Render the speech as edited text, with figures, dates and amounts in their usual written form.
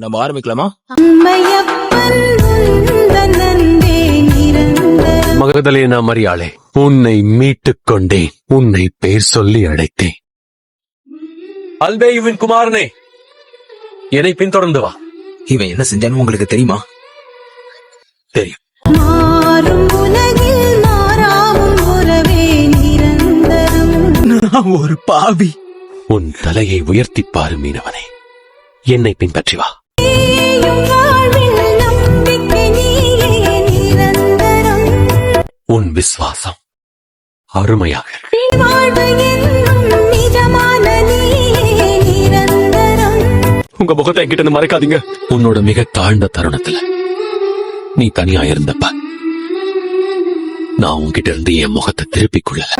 நம்ம ஆரம்பிக்கலாமா? மகதலேனா மரியாளே, உன்னை மீட்டுக் கொண்டேன், உன்னை பேர் சொல்லி அழைத்தேன். அல்பேயுவின் குமாரனே, என்னை பின்தொடர்ந்து வா. இவன் என்ன செஞ்சான்னு உங்களுக்கு தெரியுமா? தெரியும். நான் ஒரு பாவி. உன் தலையை உயர்த்தி பாரு மீனவனே, என்னை பின்பற்றி வா. உன் விசுவாசம் அருமையாக இருக்கு. உங்க முகத்தை என்கிட்ட இருந்து மறைக்காதீங்க. உன்னோட மிக தாழ்ந்த தருணத்துல நீ தனியா இருந்தப்ப நான் உன்கிட்ட இருந்து என் முகத்தை திருப்பிக் கொள்ளல.